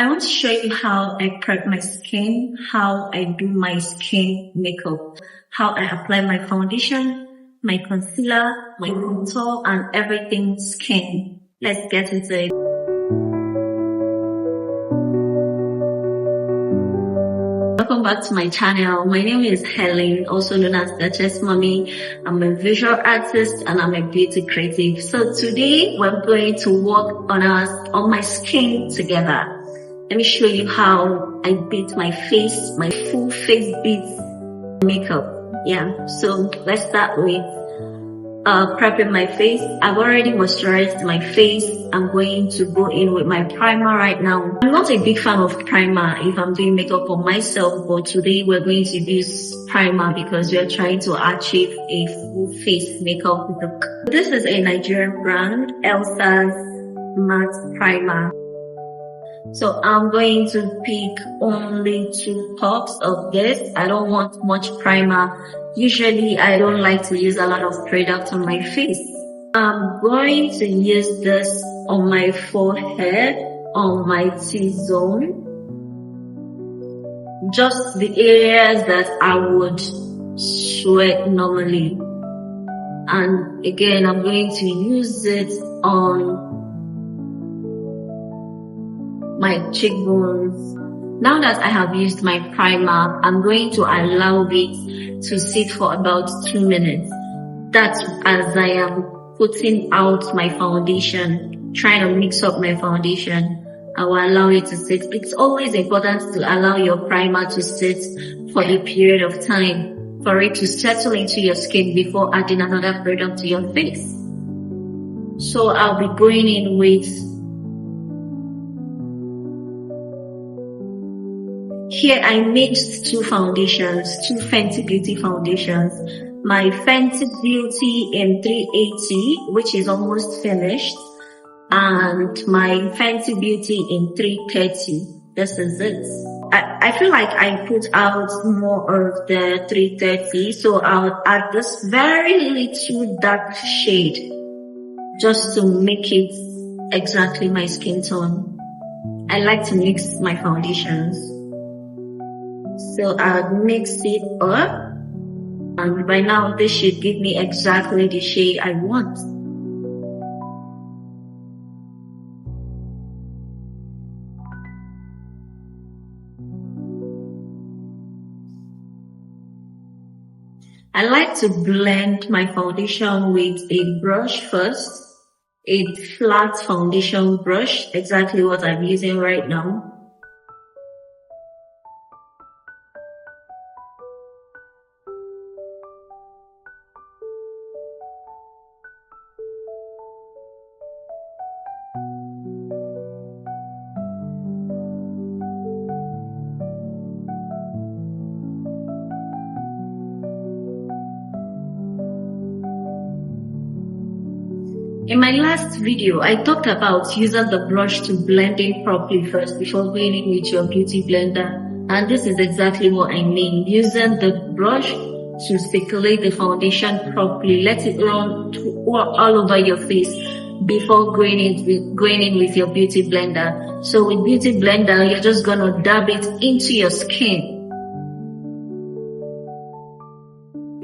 I want to show you how I prep my skin, how I do my skin makeup, how I apply my foundation, my concealer, my contour, and everything skin. Let's get into it. Welcome back to my channel. My name is Helen, also known as Duchess Mommy. I'm a visual artist and I'm a beauty creative. So today we're going to work on my skin together. Let me show you how I beat my face, my full face beats makeup. Yeah, so let's start with prepping my face. I've already moisturized my face. I'm going to go in with my primer right now. I'm not a big fan of primer if I'm doing makeup on myself, but today we're going to use primer because we're trying to achieve a full face makeup look. This is a Nigerian brand, Elsa's Matte Primer. So I'm going to pick only 2 puffs of this. I don't want much primer. Usually I don't like to use a lot of product on my face. I'm going to use this on my forehead, on my T-zone. Just the areas that I would sweat normally. And again, I'm going to use it on my cheekbones. Now that I have used my primer, I'm going to allow it to sit for about 2 minutes. That's as I am putting out my foundation, trying to mix up my foundation. I will allow it to sit. It's always important to allow your primer to sit for a period of time, for it to settle into your skin before adding another product to your face. So I'll be going in with here I mixed 2 foundations, 2 Fenty Beauty foundations. My Fenty Beauty in 380, which is almost finished, and my Fenty Beauty in 330. This is it. I feel like I put out more of the 330, so I'll add this very little dark shade just to make it exactly my skin tone. I like to mix my foundations. So I'll mix it up, and by now this should give me exactly the shade I want. I like to blend my foundation with a brush first, a flat foundation brush, exactly what I'm using right now. In my last video, I talked about using the brush to blend in properly first before going in with your beauty blender. And this is exactly what I mean. Using the brush to circulate the foundation properly. Let it run all over your face before going in with your beauty blender. So with beauty blender, you're just gonna dab it into your skin.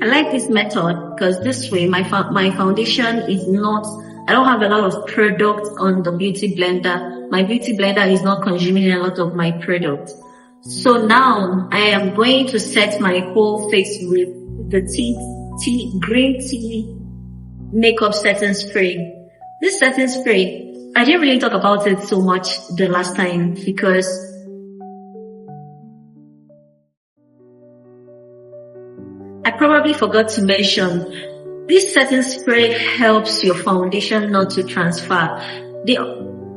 I like this method because this way my foundation is not, I don't have a lot of product on the beauty blender. My beauty blender is not consuming a lot of my product. So now I am going to set my whole face with the green tea makeup setting spray. This setting spray, I didn't really talk about it so much the last time because I probably forgot to mention this setting spray helps your foundation not to transfer.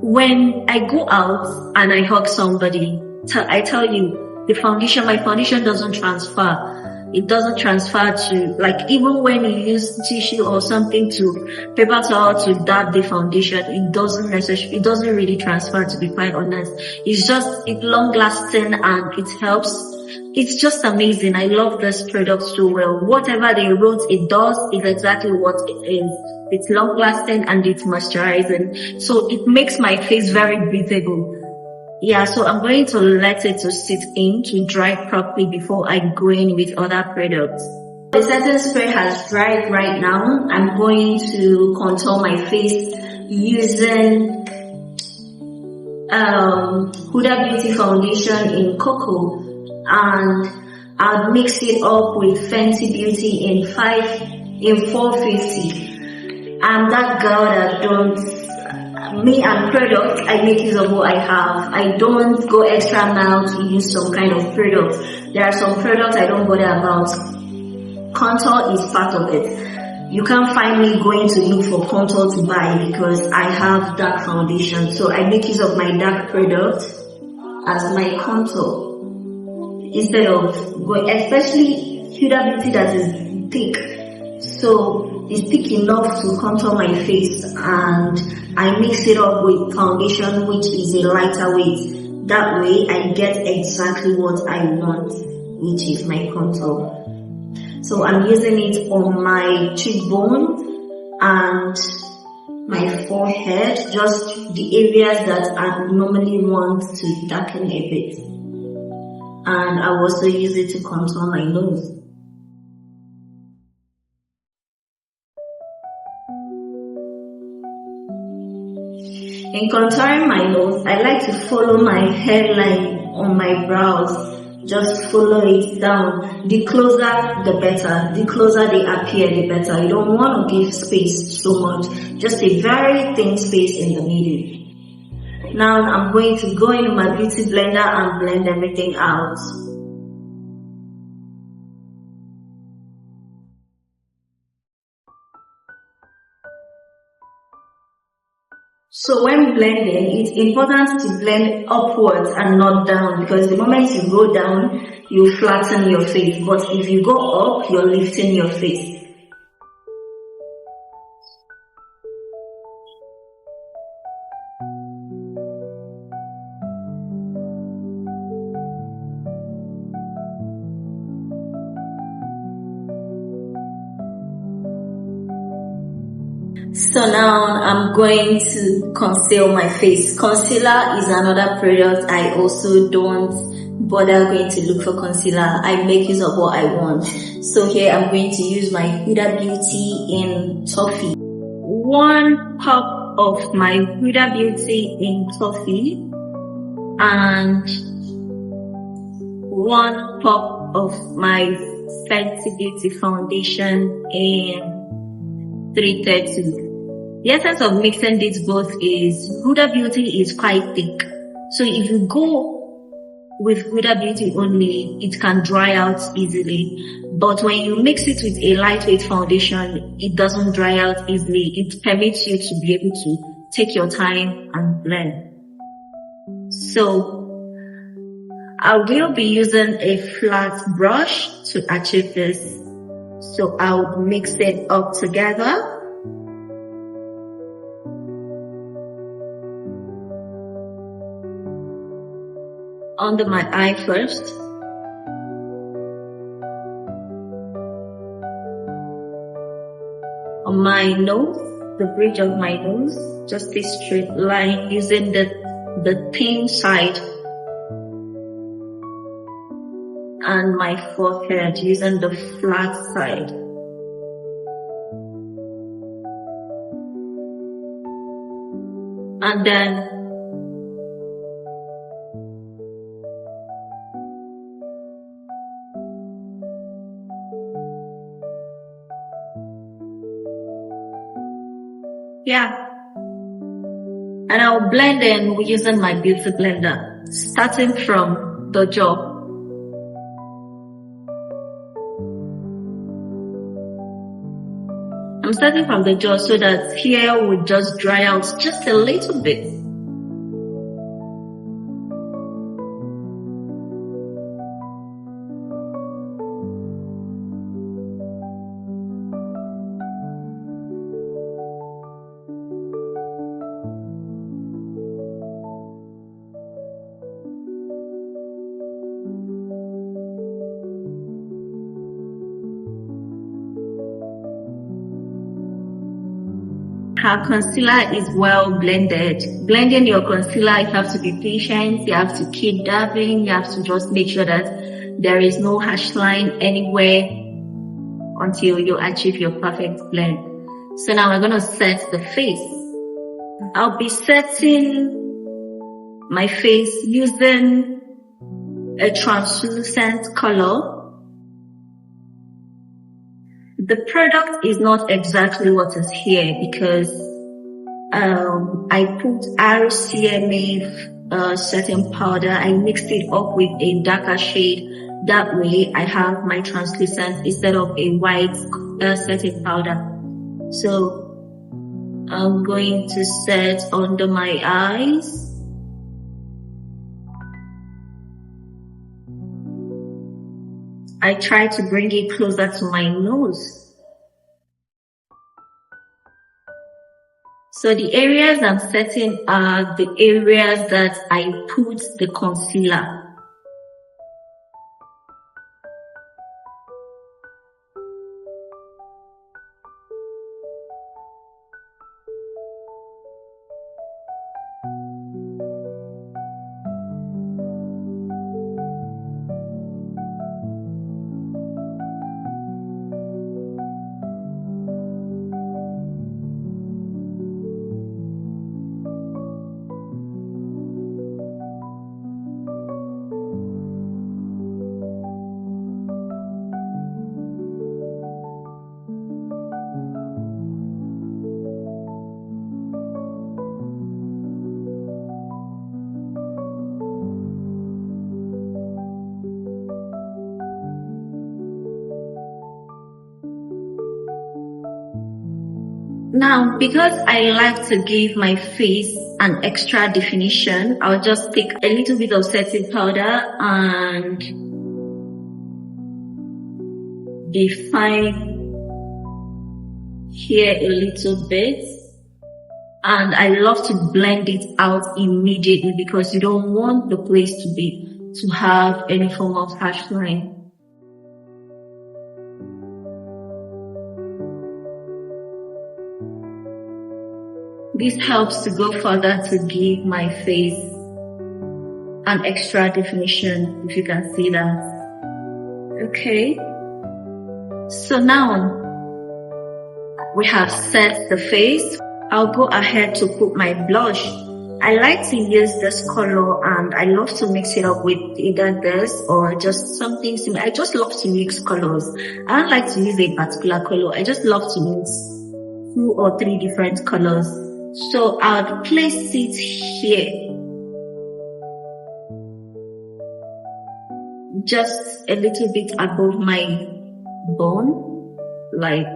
When I go out and I hug somebody, I tell you, my foundation doesn't transfer. It doesn't transfer to, like, even when you use tissue or something to paper towel to dab the foundation, it doesn't really transfer, to be quite honest. It's long lasting and it helps. It's just amazing. I love this product so well. Whatever they wrote it does is exactly what it is. It's long lasting and it's moisturizing. So it makes my face very breathable. Yeah, so I'm going to let it to sit in to dry properly before I go in with other products. The setting spray has dried right now. I'm going to contour my face using Huda Beauty foundation in cocoa, and I'll mix it up with Fenty Beauty in 450. I'm that girl that don't, me and product, I make use of what I have. I don't go extra mile to use some kind of product. There are some products I don't bother about. Contour is part of it. You can't find me going to look for contour to buy because I have dark foundation. So I make use of my dark product as my contour instead of going, especially Huda Beauty that is thick. So it's thick enough to contour my face, and I mix it up with foundation which is a lighter weight. That way I get exactly what I want, which is my contour. So I'm using it on my cheekbone and my forehead, just the areas that I normally want to darken a bit. And I also use it to contour my nose. In contouring my nose, I like to follow my hairline on my brows. Just follow it down. The closer the better. The closer they appear the better. You don't want to give space so much. Just a very thin space in the middle. Now I'm going to go into my beauty blender and blend everything out. So when blending, it's important to blend upwards and not down, because the moment you go down, you flatten your face. But if you go up, you're lifting your face. So now I'm going to conceal my face. Concealer is another product I also don't bother going to look for concealer. I make use of what I want. So here I'm going to use my Huda Beauty in Toffee. 1 pop of my Huda Beauty in Toffee and 1 pop of my Fenty Beauty foundation in 330. The essence of mixing these both is Huda Beauty is quite thick. So if you go with Huda Beauty only, it can dry out easily. But when you mix it with a lightweight foundation, it doesn't dry out easily. It permits you to be able to take your time and blend. So I will be using a flat brush to achieve this. So I'll mix it up together. Under my eye first. On my nose, the bridge of my nose, just a straight line using the thin side. And my forehead using the flat side. And then and I'll blend in using my beauty blender, starting from the jaw. I'm starting from the jaw so that here will just dry out just a little bit. Her concealer is well blended. Blending your concealer, you have to be patient. You have to keep dabbing. You have to just make sure that there is no harsh line anywhere until you achieve your perfect blend. So now we're going to set the face. I'll be setting my face using a translucent color. The product is not exactly what is here because I put RCMA setting powder. I mixed it up with a darker shade. That way I have my translucent instead of a white setting powder. So I'm going to set under my eyes. I try to bring it closer to my nose. So the areas I'm setting are the areas that I put the concealer. Now, because I like to give my face an extra definition, I'll just take a little bit of setting powder and define here a little bit. And I love to blend it out immediately because you don't want the place to have any form of harsh line. This helps to go further to give my face an extra definition, if you can see that. Okay. So now we have set the face. I'll go ahead to put my blush. I like to use this color and I love to mix it up with either this or just something similar. I just love to mix colors. I don't like to use a particular color. I just love to mix 2 or 3 different colors. So I'll place it here, just a little bit above my bone. Like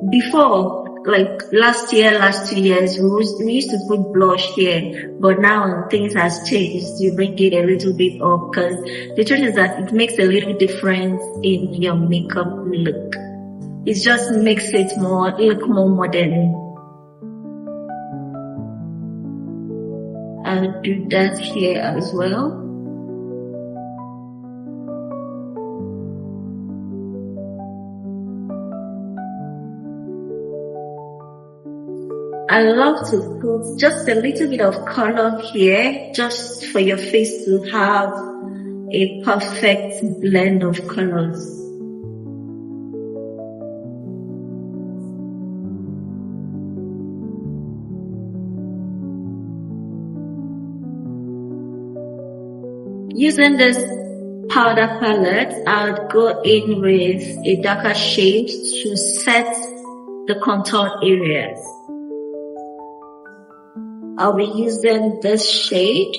before, like last 2 years, we used to put blush here, but now things has changed. You bring it a little bit up because the truth is that it makes a little difference in your makeup look. It just makes it look more modern. I'll do that here as well. I love to put just a little bit of color here, just for your face to have a perfect blend of colors. Using this powder palette, I'll go in with a darker shade to set the contour areas. I'll be using this shade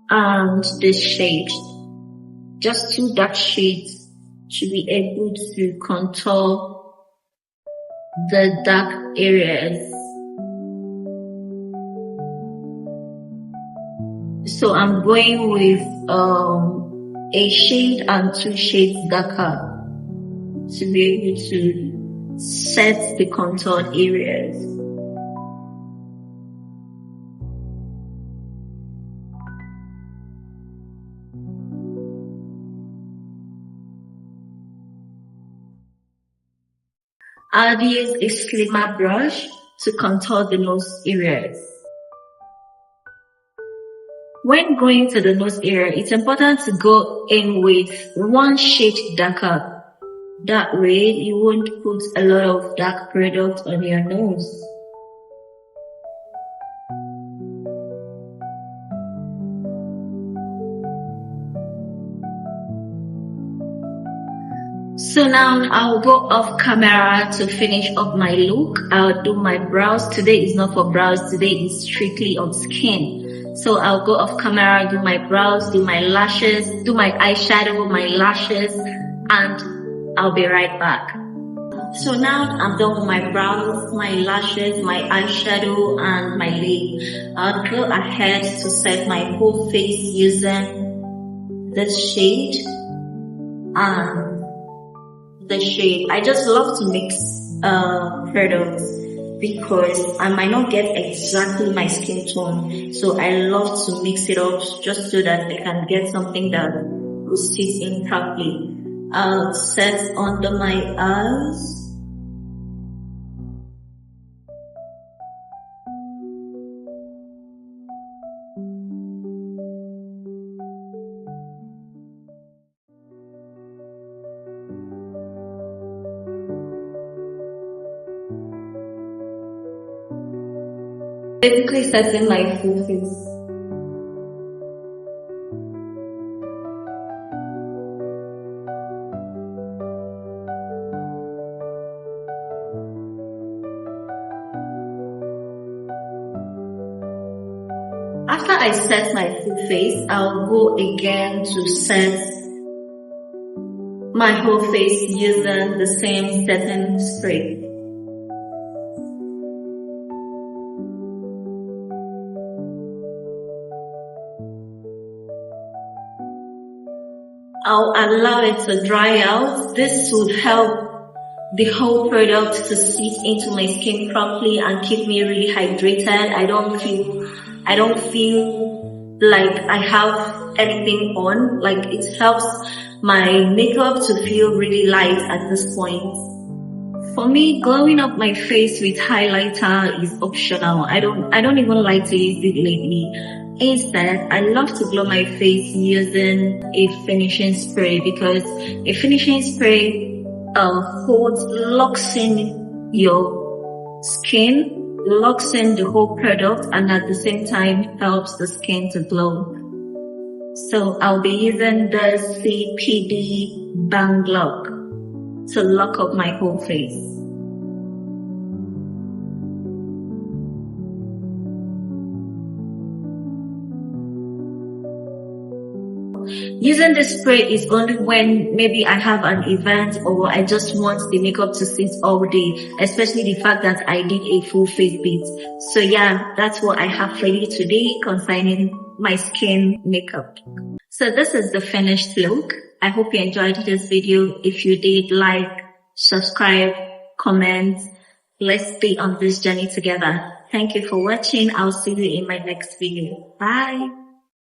and this shade, just 2 dark shades to be able to contour the dark areas. So I'm going with a shade and 2 shades darker to be able to set the contour areas. I'll use a slimmer brush to contour the nose areas. When going to the nose area, it's important to go in with one shade darker. That way, you won't put a lot of dark product on your nose. So now I'll go off camera to finish up my look. I'll do my brows. Today is not for brows. Today is strictly on skin. So I'll go off camera, do my brows, do my lashes, do my eyeshadow, my lashes, and I'll be right back. So now I'm done with my brows, my lashes, my eyeshadow, and my lip. I'll go ahead to set my whole face using this shade and the shade. I just love to mix products because I might not get exactly my skin tone. So I love to mix it up just so that I can get something that will sit in properly. I'll set under my eyes. Basically setting my full face. After I set my full face, I'll go again to set my whole face using the same setting spray. I'll allow it to dry out. This would help the whole product to sit into my skin properly and keep me really hydrated. I don't feel like I have anything on. Like, it helps my makeup to feel really light at this point. For me, glowing up my face with highlighter is optional. I don't even like to use it lately. Instead, I love to glow my face using a finishing spray because a finishing spray locks in your skin, locks in the whole product, and at the same time helps the skin to glow. So I'll be using the CPD Bang Lock to lock up my whole face. Using this spray is only when maybe I have an event or I just want the makeup to sit all day, especially the fact that I did a full face beat. So yeah, that's what I have for you today concerning my skin makeup. So this is the finished look. I hope you enjoyed this video. If you did, like, subscribe, comment. Let's be on this journey together. Thank you for watching. I'll see you in my next video. Bye.